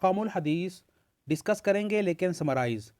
احکام الحدیث ڈسکس کریں گے، لیکن سمرائز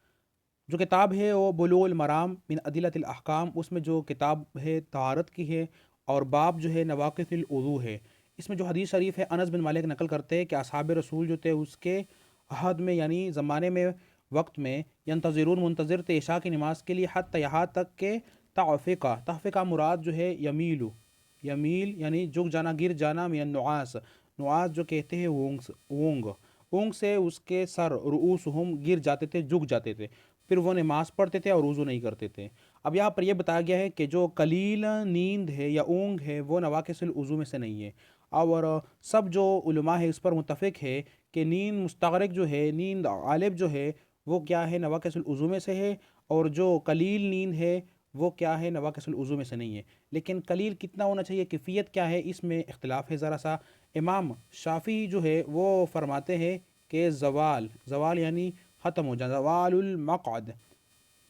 جو کتاب ہے وہ بلوغ المرام من ادلۃ الاحکام، اس میں جو کتاب ہے طہارت کی ہے، اور باب جو ہے نواقض الوضو ہے۔ اس میں جو حدیث شریف ہے انس بن مالک نقل کرتے ہیں کہ اصحاب رسول جو تھے اس کے عہد میں یعنی زمانے میں وقت میں ینتظرون منتظر تھے عشاء کی نماز کے لیے، حتی یہاں تک کہ تعفقہ مراد جو ہے یمیل یعنی جھک جانا، گر جانا، من النعاس، نعاس جو کہتے ہیں اونگ سے اس کے سر، رؤوسہم گر جاتے تھے، جھک جاتے تھے، پھر وہ نماز پڑھتے تھے اور وضو نہیں کرتے تھے۔ اب یہاں پر یہ بتایا گیا ہے کہ جو قلیل نیند ہے یا اونگ ہے وہ نواقص الوضو میں سے نہیں ہے، اور سب جو علماء ہے اس پر متفق ہے کہ نیند مستغرق جو ہے، نیند غالب جو ہے وہ کیا ہے، نواقص الوضو میں سے ہے، اور جو قلیل نیند ہے وہ کیا ہے، نواقص الوضو میں سے نہیں ہے۔ لیکن قلیل کتنا ہونا چاہیے، کیفیت کیا ہے، اس میں اختلاف ہے ذرا سا۔ امام شافعی جو ہے وہ فرماتے ہیں کہ زوال یعنی ختم ہو جانا، زوال المقعد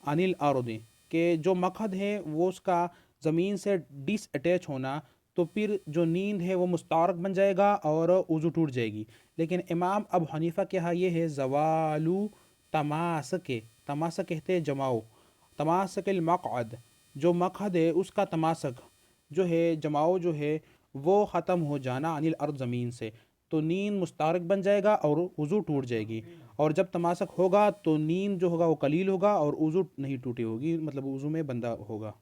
عن الارض، کہ جو مقعد ہے وہ اس کا زمین سے ڈس اٹیچ ہونا، تو پھر جو نیند ہے وہ مستغرق بن جائے گا اور وضو ٹوٹ جائے گی۔ لیکن امام ابو حنیفہ کے ہاں یہ ہے زوالو تماسک کہتے ہیں جماؤ، تماسک المقعد، جو مقعد ہے اس کا تماسک جو ہے، جماؤ جو ہے وہ ختم ہو جانا، عن الارض زمین سے، تو نیند مستغرق بن جائے گا اور وضو ٹوٹ جائے گی۔ اور جب تماسک ہوگا تو نیند جو ہوگا وہ قلیل ہوگا اور وضو نہیں ٹوٹی ہوگی، مطلب وضو میں بندہ ہوگا۔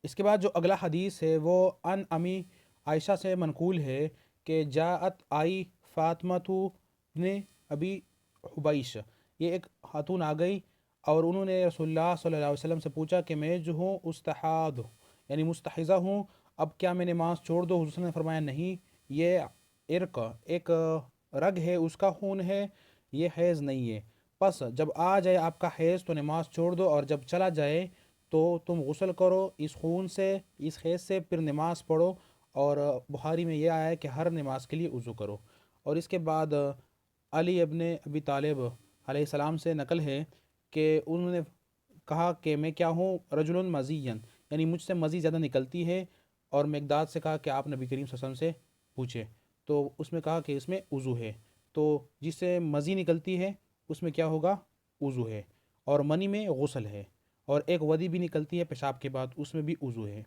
اس کے بعد جو اگلا حدیث ہے وہ ان امی عائشہ سے منقول ہے کہ جاءت آئی فاطمہ نے ابی حبیش، یہ ایک خاتون آ گئی اور انہوں نے رسول اللہ صلی اللہ علیہ وسلم سے پوچھا کہ میں جو ہوں استحاض یعنی مستحضہ ہوں، اب کیا میں نماز چھوڑ دو؟ حضور صلی اللہ علیہ وسلم نے فرمایا نہیں، یہ عرق ایک رگ ہے، اس کا خون ہے، یہ حیض نہیں ہے، پس جب آ جائے آپ کا حیض تو نماز چھوڑ دو، اور جب چلا جائے تو تم غسل کرو اس خون سے، اس حیض سے، پھر نماز پڑھو۔ اور بخاری میں یہ آیا ہے کہ ہر نماز کے لیے وضو کرو۔ اور اس کے بعد علی ابن ابی طالب علیہ السلام سے نقل ہے کہ انہوں نے کہا کہ میں کیا ہوں، رجل مزین، یعنی مجھ سے مزی زیادہ نکلتی ہے، اور مقداد سے کہا کہ آپ نبی کریم صلی اللہ علیہ وسلم سے پوچھے، تو اس میں کہا کہ اس میں وضو ہے، تو جس سے مزی نکلتی ہے اس میں کیا ہوگا، وضو ہے، اور منی میں غسل ہے، اور ایک ودی بھی نکلتی ہے پیشاب کے بعد، اس میں بھی وضو ہے۔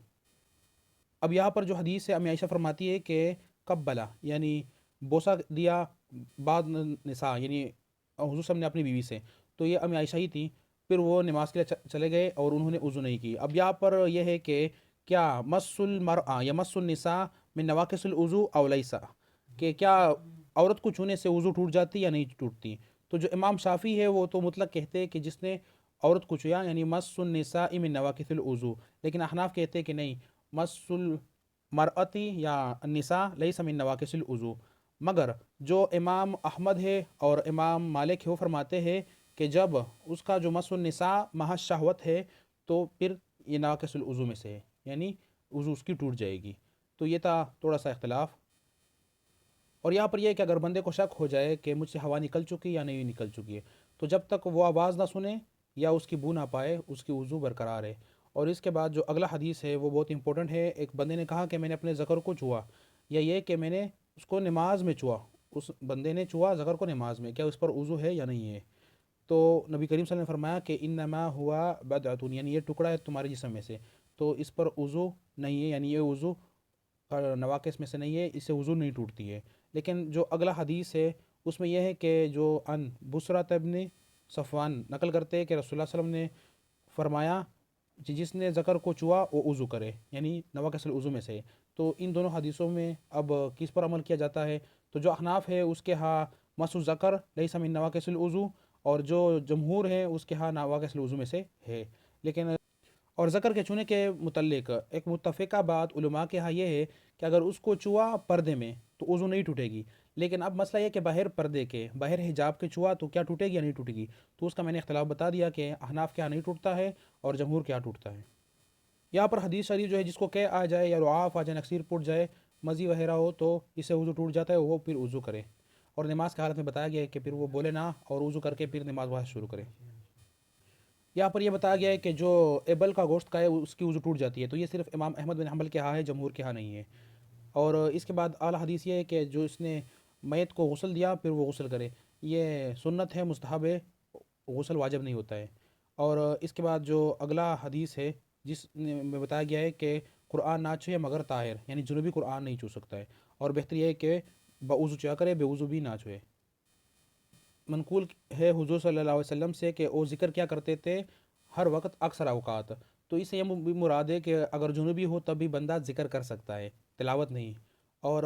اب یہاں پر جو حدیث ہے امی عائشہ فرماتی ہے کہ قبلہ یعنی بوسہ دیا بعد نساء، یعنی حضور صلی اللہ علیہ وسلم نے اپنی بیوی سے، تو یہ امی عائشہ ہی تھی، پھر وہ نماز کے لیے چلے گئے اور انہوں نے وضو نہیں کی۔ اب یہاں پر یہ ہے کہ کیا مس المرأة یا مس النساء من نواقص الوضو او لیسا، کہ کیا عورت کو چھونے سے وضو ٹوٹ جاتی یا نہیں ٹوٹتی؟ تو جو امام شافعی ہے وہ تو مطلق کہتے ہیں کہ جس نے عورت کو چھویا یعنی مس النساء من نواقص الوضو، لیکن احناف کہتے ہیں کہ نہیں، مس المرأتی یا النساء لیس من نواقص الوضو۔ مگر جو امام احمد ہے اور امام مالک ہے وہ فرماتے ہیں کہ جب اس کا جو مس النساء محض شہوت ہے تو پھر یہ نواقص الوضو میں سے ہے، یعنی وضو اس کی ٹوٹ جائے گی۔ تو یہ تھا تھوڑا سا اختلاف۔ اور یہاں پر یہ ہے کہ اگر بندے کو شک ہو جائے کہ مجھ سے ہوا نکل چکی یا نہیں نکل چکی ہے، تو جب تک وہ آواز نہ سنے یا اس کی بو نہ پائے اس کی وضو برقرار ہے۔ اور اس کے بعد جو اگلا حدیث ہے وہ بہت امپورٹنٹ ہے۔ ایک بندے نے کہا کہ میں نے اپنے ذکر کو چھوا، یا یہ کہ میں نے اس کو نماز میں چھوا، اس بندے نے چھوا ذکر کو نماز میں، کیا اس پر وضو ہے یا نہیں ہے؟ تو نبی کریم صلی اللہ علیہ وسلم نے فرمایا کہ انما ہوا بدعۃ، یعنی یہ ٹکڑا ہے تمہارے جسم میں سے، تو اس پر وضو نہیں ہے، یعنی یہ وضو نواقص میں سے نہیں ہے، اس سے وضو نہیں ٹوٹتی ہے۔ لیکن جو اگلا حدیث ہے اس میں یہ ہے کہ جو ان بصرۃ ابن صفوان نقل کرتے ہیں کہ رسول اللہ صلی اللہ علیہ وسلم نے فرمایا کہ جس نے ذکر کو چھوا وہ وضو کرے، یعنی نواقص الوضو میں سے۔ تو ان دونوں حدیثوں میں اب کس پر عمل کیا جاتا ہے؟ تو جو احناف ہے اس کے ہاں مس الذکر لیس من نواقص الوضو، اور جو جمہور ہے اس کے ہاں نواقص الوضو میں سے ہے۔ لیکن اور ذکر کے چھونے کے متعلق ایک متفقہ بات علماء کے ہاں یہ ہے کہ اگر اس کو چھوا پردے میں تو وضو نہیں ٹوٹے گی، لیکن اب مسئلہ یہ کہ باہر پردے کے، باہر حجاب کے چھوا تو کیا ٹوٹے گی یا نہیں ٹوٹے گی؟ تو اس کا میں نے اختلاف بتا دیا کہ احناف کے ہاں نہیں ٹوٹتا ہے اور جمہور کے ہاں ٹوٹتا ہے۔ یہاں پر حدیث شریف جو ہے جس کو کہ آ جائے یا رعاف آ جائے، نقصیر پڑ جائے، مزی وغیرہ ہو تو اس سے وضو ٹوٹ جاتا ہے، وہ پھر وضو کرے، اور نماز کی حالت میں بتایا گیا ہے کہ پھر وہ بولے نہ اور وضو کر کے پھر نماز وہاں شروع کرے۔ یہاں پر یہ بتایا گیا ہے کہ جو ایبل کا گوشت کا ہے اس کی وضو ٹوٹ جاتی ہے، تو یہ صرف امام احمد بن حنبل کے ہاں ہے، جمہور کے ہاں نہیں ہے۔ اور اس کے بعد اعلیٰ حدیث یہ ہے کہ جو اس نے میت کو غسل دیا پھر وہ غسل کرے، یہ سنت ہے، مستحب ہے، غسل واجب نہیں ہوتا ہے۔ اور اس کے بعد جو اگلا حدیث ہے جس میں بتایا گیا ہے کہ قرآن نہ چھوئے مگر طاہر، یعنی جنوبی قرآن نہیں چھو سکتا ہے، اور بہتر یہ ہے کہ بوضو چا کرے، بے وضو بھی نہ چھوئے۔ منقول ہے حضور صلی اللہ علیہ وسلم سے کہ وہ ذکر کیا کرتے تھے ہر وقت اکثر اوقات، تو اس سے یہ بھی مراد ہے کہ اگر جنوبی ہو تب بھی بندہ ذکر کر سکتا ہے، تلاوت نہیں۔ اور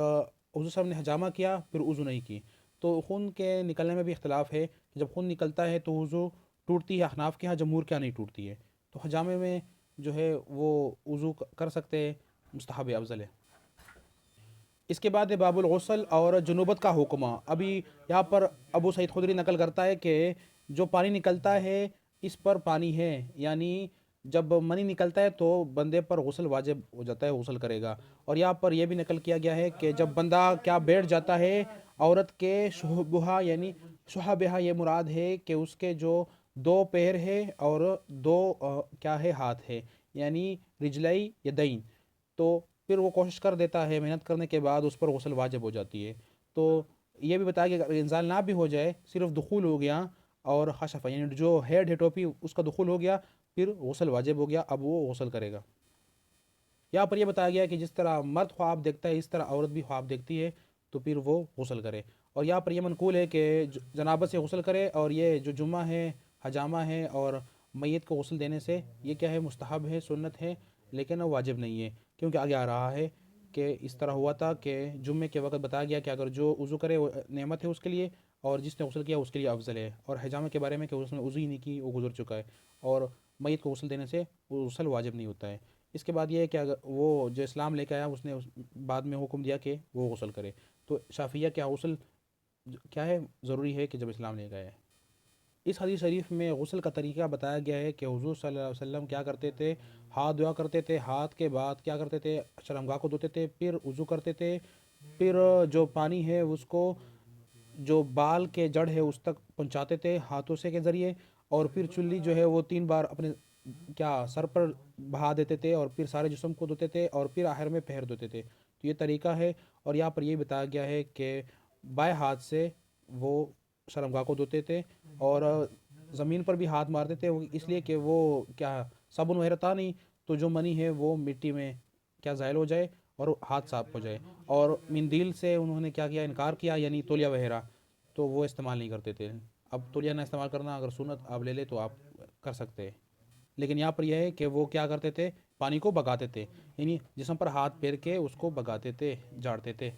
حضور صاحب نے حجامہ کیا پھر وضو نہیں کی، تو خون کے نکلنے میں بھی اختلاف ہے کہ جب خون نکلتا ہے تو وضو ٹوٹتی ہے احناف کے ہاں، جمہور کے ہاں نہیں ٹوٹتی ہے، تو حجامے میں جو ہے وہ وضو کر سکتے ہیں، مستحب افضل ہے۔ اس کے بعد ہے باب الغسل اور جنوبت کا حکمہ۔ ابھی یہاں پر ابو سعید خدری نقل کرتا ہے کہ جو پانی نکلتا ہے اس پر پانی ہے، یعنی جب منی نکلتا ہے تو بندے پر غسل واجب ہو جاتا ہے، غسل کرے گا۔ اور یہاں پر یہ بھی نقل کیا گیا ہے کہ جب بندہ کیا بیٹھ جاتا ہے عورت کے شہبہ، یعنی شہبہ یہ مراد ہے کہ اس کے جو دو پیر ہے اور دو کیا ہے ہاتھ ہے، یعنی رجلئی یدین، تو پھر وہ کوشش کر دیتا ہے، محنت کرنے کے بعد اس پر غسل واجب ہو جاتی ہے۔ تو یہ بھی بتایا کہ اگر انزال نہ بھی ہو جائے، صرف دخول ہو گیا اور خشفہ یعنی جو ہیڈ ہے ٹوپی اس کا دخول ہو گیا، پھر غسل واجب ہو گیا، اب وہ غسل کرے گا۔ یہاں پر یہ بتایا گیا کہ جس طرح مرد خواب دیکھتا ہے اس طرح عورت بھی خواب دیکھتی ہے، تو پھر وہ غسل کرے۔ اور یہاں پر یہ منقول ہے کہ جنابت سے غسل کرے، اور یہ جو جمعہ ہے، حجامہ ہے اور میت کو غسل دینے سے یہ کیا ہے، مستحب ہے، سنت ہے، لیکن واجب نہیں ہے، کیونکہ آگے آ رہا ہے کہ اس طرح ہوا تھا کہ جمعے کے وقت بتایا گیا کہ اگر جو وضو کرے وہ نعمت ہے اس کے لیے، اور جس نے غسل کیا اس کے لیے افضل ہے۔ اور حجامہ کے بارے میں کہ اس نے وضو ہی نہیں کی وہ گزر چکا ہے، اور میت کو غسل دینے سے وہ غسل واجب نہیں ہوتا ہے۔ اس کے بعد یہ ہے کہ اگر وہ جو اسلام لے کے آیا اس نے بعد میں حکم دیا کہ وہ غسل کرے، تو شافعیہ کیا غسل کیا ہے، ضروری ہے کہ جب اسلام لے کے آیا ہے۔ اس حدیث شریف میں غسل کا طریقہ بتایا گیا ہے کہ حضور صلی اللہ علیہ وسلم کیا کرتے تھے، ہاتھ دھویا کرتے تھے، ہاتھ کے بعد کیا کرتے تھے، شرمگاہ کو دھوتے تھے، پھر وضو کرتے تھے، پھر جو پانی ہے اس کو جو بال کے جڑ ہے اس تک پہنچاتے تھے ہاتھوں سے کے ذریعے، اور پھر چلی جو ہے وہ 3 بار اپنے کیا سر پر بہا دیتے تھے، اور پھر سارے جسم کو دھوتے تھے، اور پھر آخر میں پیر دھوتے تھے۔ تو یہ طریقہ ہے، اور یہاں پر یہ بتایا گیا ہے کہ بائیں ہاتھ سے وہ شرمگاہ کو دھوتے تھے، اور زمین پر بھی ہاتھ مارتے تھے، اس لیے کہ وہ کیا صابن وغیرہ تھا نہیں، تو جو منی ہے وہ مٹی میں کیا زائل ہو جائے اور ہاتھ صاف ہو جائے۔ اور مندیل سے انہوں نے کیا کیا، انکار کیا، یعنی تولیہ وغیرہ تو وہ استعمال نہیں کرتے تھے۔ اب تولیہ نہ استعمال کرنا اگر سنت آپ لے لے تو آپ کر سکتے ہیں، لیکن یہاں پر یہ ہے کہ وہ کیا کرتے تھے، پانی کو بگاتے تھے، یعنی جسم پر ہاتھ پھیر کے اس کو بگاتے تھے، جھاڑتے تھے۔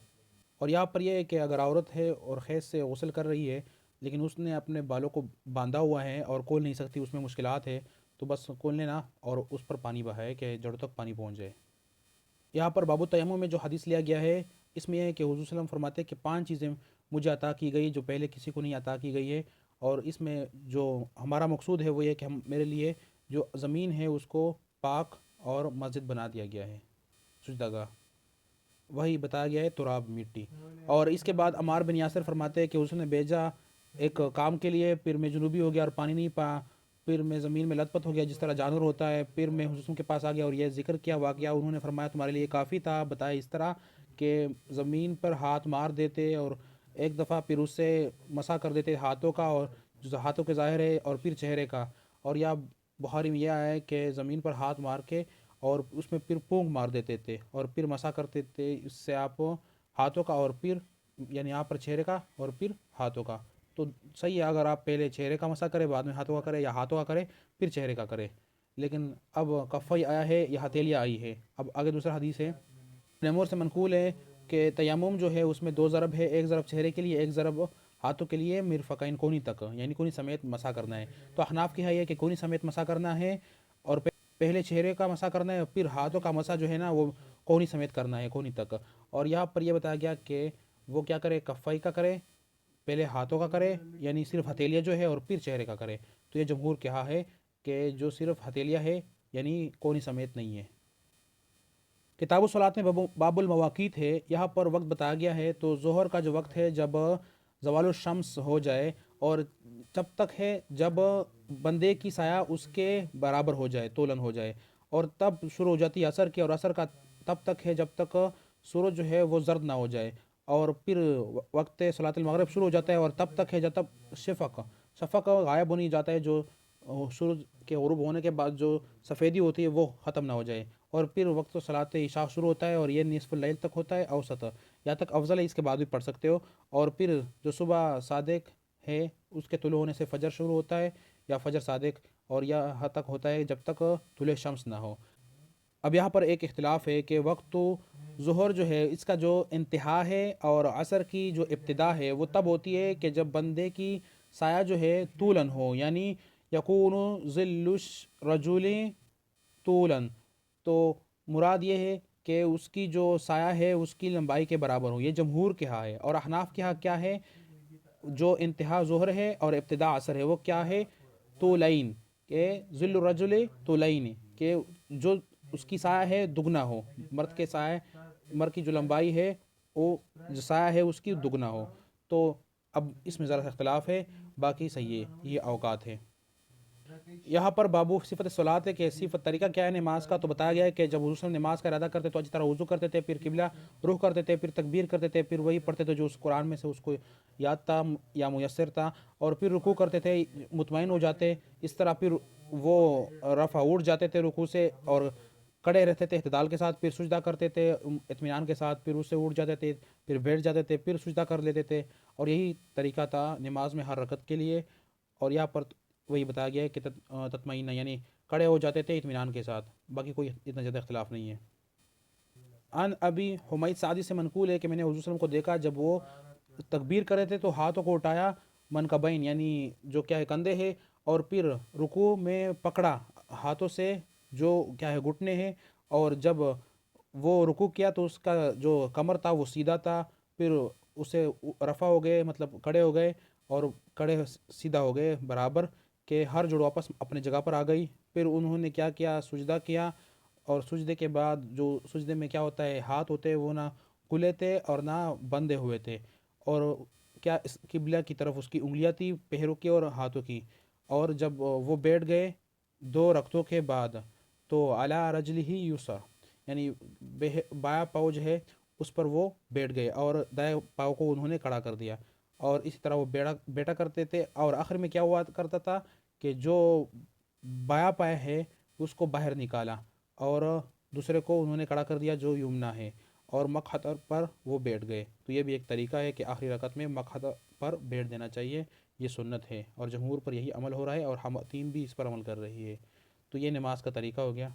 اور یہاں پر یہ ہے کہ اگر عورت ہے اور خیز سے غسل کر رہی ہے لیکن اس نے اپنے بالوں کو باندھا ہوا ہے اور کھول نہیں سکتی، اس میں مشکلات ہے، تو بس کھول لینا اور اس پر پانی بہائے کہ جڑوں تک پانی پہنچ جائے۔ یہاں پر باب التیمم میں جو حدیث لیا گیا ہے اس میں یہ ہے کہ حضور صلی اللہ علیہ وسلم فرماتے ہیں کہ 5 چیزیں مجھے عطا کی گئی جو پہلے کسی کو نہیں عطا کی گئی ہے، اور اس میں جو ہمارا مقصود ہے وہ یہ کہ میرے لیے جو زمین ہے اس کو پاک اور مسجد بنا دیا گیا ہے، سجدہ گاہ، وہی بتایا گیا ہے تراب مٹی۔ اور اس کے بعد عمار بن یاسر فرماتے ہیں کہ اس نے بھیجا ایک کام کے لیے، پھر میں جنوبی ہو گیا اور پانی نہیں پا، پھر میں زمین میں لت پت ہو گیا جس طرح جانور ہوتا ہے، پھر میں حضور کے پاس آ گیا اور یہ ذکر کیا واقعہ، انہوں نے فرمایا تمہارے لیے کافی تھا، بتایا اس طرح کہ زمین پر ہاتھ مار دیتے اور ایک دفعہ پھر اس سے مسح کر دیتے ہاتھوں کا، اور جو ہاتھوں کے ظاہر ہے، اور پھر چہرے کا۔ اور یا بخاری میں یہ آیا ہے کہ زمین پر ہاتھ مار کے اور اس میں پھر پونگ مار دیتے تھے اور پھر مسح کرتے تھے اس سے آپ ہاتھوں کا، اور پھر یعنی یہاں پر چہرے کا اور پھر ہاتھوں کا۔ تو صحیح ہے اگر آپ پہلے چہرے کا مسح کرے بعد میں ہاتھوں کا کرے، یا ہاتھوں کا کرے پھر چہرے کا کرے، لیکن اب کفئی آیا ہے یا ہتھیلیاں آئی ہے۔ اب آگے دوسرا حدیث ہے، نیمور سے منقول ہے کہ تیمم جو ہے اس میں 2 ضرب ہے، ایک ضرب چہرے کے لیے، ایک ضرب ہاتھوں کے لیے، مرفقین کونی تک، یعنی کونی سمیت مسح کرنا ہے۔ تو احناف کی ہے یہ کہ کونی سمیت مسح کرنا ہے، اور پہلے چہرے کا مسح کرنا ہے، پھر ہاتھوں کا مسح جو ہے نا وہ کونی سمیت کرنا ہے، کونی تک۔ اور یہاں پر یہ بتایا گیا کہ وہ کیا کرے، کفائی کا کرے، پہلے ہاتھوں کا کرے یعنی صرف ہتھیلیاں جو ہے، اور پھر چہرے کا کرے۔ تو یہ جمہور کہا ہے کہ جو صرف ہتھیلیاں ہے یعنی کونی سمیت نہیں ہے۔ کتاب الصلاۃ میں باب المواقیت ہے، یہاں پر وقت بتایا گیا ہے، تو ظہر کا جو وقت ہے جب زوال الشمس ہو جائے، اور جب تک ہے جب بندے کی سایہ اس کے برابر ہو جائے، تولن ہو جائے، اور تب شروع ہو جاتی ہے عصر کی، اور عصر کا تب تک ہے جب تک سورج جو ہے وہ زرد نہ ہو جائے، اور پھر وقت صلاۃ المغرب شروع ہو جاتا ہے اور تب تک ہے جب تک شفق غائب ہو نہیں جاتا ہے، جو سورج کے غروب ہونے کے بعد جو سفیدی ہوتی ہے وہ ختم نہ ہو جائے، اور پھر وقت صلاۃ عشاء شروع ہوتا ہے اور یہ نصف اللیل تک ہوتا ہے اوسط، یا تک افضل ہے، اس کے بعد بھی پڑھ سکتے ہو، اور پھر جو صبح صادق ہے اس کے طلوع ہونے سے فجر شروع ہوتا ہے یا فجر صادق، اور یہاں تک ہوتا ہے جب تک طلوع شمس نہ ہو۔ اب یہاں پر ایک اختلاف ہے کہ وقت تو ظہر جو ہے اس کا جو انتہا ہے اور عصر کی جو ابتدا ہے وہ تب ہوتی ہے کہ جب بندے کی سایہ جو ہے طولن ہو، یعنی یکون ظل الرجل طولن، تو مراد یہ ہے کہ اس کی جو سایہ ہے اس کی لمبائی کے برابر ہو، یہ جمہور کے ہاں ہے، اور احناف کے ہاں کیا ہے، جو انتہا ظہر ہے اور ابتدا عصر ہے وہ کیا ہے، طولین، کہ ظل الرجل طولین، کہ جو اس کی سایہ ہے دگنا ہو، مرد کے سایہ، مرد کی جو لمبائی ہے وہ جو سایہ ہے اس کی دگنا ہو۔ تو اب اس میں ذرا سا اختلاف ہے، باقی صحیح ہے، یہ اوقات ہے۔ یہاں پر بابو صفت صلاۃ ہے کہ صفت طریقہ کیا ہے نماز کا، تو بتایا گیا ہے کہ جب حضور صلی اللہ علیہ وسلم نماز کا ارادہ کرتے تو اچھی طرح وضو کرتے تھے، پھر قبلہ رخ کرتے تھے، پھر تکبیر کرتے تھے، پھر وہی پڑھتے تھے جو اس قرآن میں سے اس کو یاد تھا یا میسر تھا، اور پھر رکوع کرتے تھے، مطمئن ہو جاتے، اس طرح پھر وہ رفع اٹھ جاتے تھے رکوع سے اور کڑے رہتے تھے اعتدال کے ساتھ، پھر سجدہ کرتے تھے اطمینان کے ساتھ، پھر اس سے اٹھ جاتے تھے، پھر بیٹھ جاتے تھے، پھر سجدہ کر لیتے تھے، اور یہی طریقہ تھا نماز میں ہر رکعت کے لیے۔ اور یہاں پر وہی بتایا گیا ہے کہ تطمئن، یعنی کڑے ہو جاتے تھے اطمینان کے ساتھ، باقی کوئی اتنا زیادہ اختلاف نہیں ہے۔ ان ابی حمید سعدی سے منقول ہے کہ میں نے حضور صلی اللہ علیہ وسلم کو دیکھا جب وہ تکبیر کرے تھے تو ہاتھوں کو اٹھایا منکبین، یعنی جو کیا ہے کندھے ہے، اور پھر رکوع میں پکڑا ہاتھوں سے جو کیا ہے گھٹنے ہیں، اور جب وہ رکوع کیا تو اس کا جو کمر تھا وہ سیدھا تھا، پھر اسے رفع ہو گئے، مطلب کھڑے ہو گئے، اور کھڑے سیدھا ہو گئے برابر، کہ ہر جوڑ واپس اپنے جگہ پر آ گئی۔ پھر انہوں نے کیا کیا، سجدہ کیا، اور سجدے کے بعد جو سجدے میں کیا ہوتا ہے ہاتھ ہوتے ہیں وہ نہ کھلے تھے اور نہ بندھے ہوئے تھے، اور کیا اس قبلہ کی طرف اس کی انگلیاں تھی پیروں کی اور ہاتھوں کی، اور جب وہ بیٹھ گئے دو رکعتوں کے بعد تو علی رجلہ یسر، یعنی بایاں پاؤں جو ہے اس پر وہ بیٹھ گئے اور دائیں پاؤں کو انہوں نے کھڑا کر دیا، اور اسی طرح وہ بیٹا کرتے تھے، اور آخر میں کیا ہوا کرتا تھا کہ جو بایاں پایا ہے اس کو باہر نکالا اور دوسرے کو انہوں نے کھڑا کر دیا جو یمنا ہے، اور مقعد پر وہ بیٹھ گئے۔ تو یہ بھی ایک طریقہ ہے کہ آخری رکعت میں مقعد پر بیٹھ دینا چاہیے، یہ سنت ہے، اور جمہور پر یہی عمل ہو رہا ہے اور ہم تین بھی اس پر عمل کر رہی ہے۔ تو یہ نماز کا طریقہ ہو گیا۔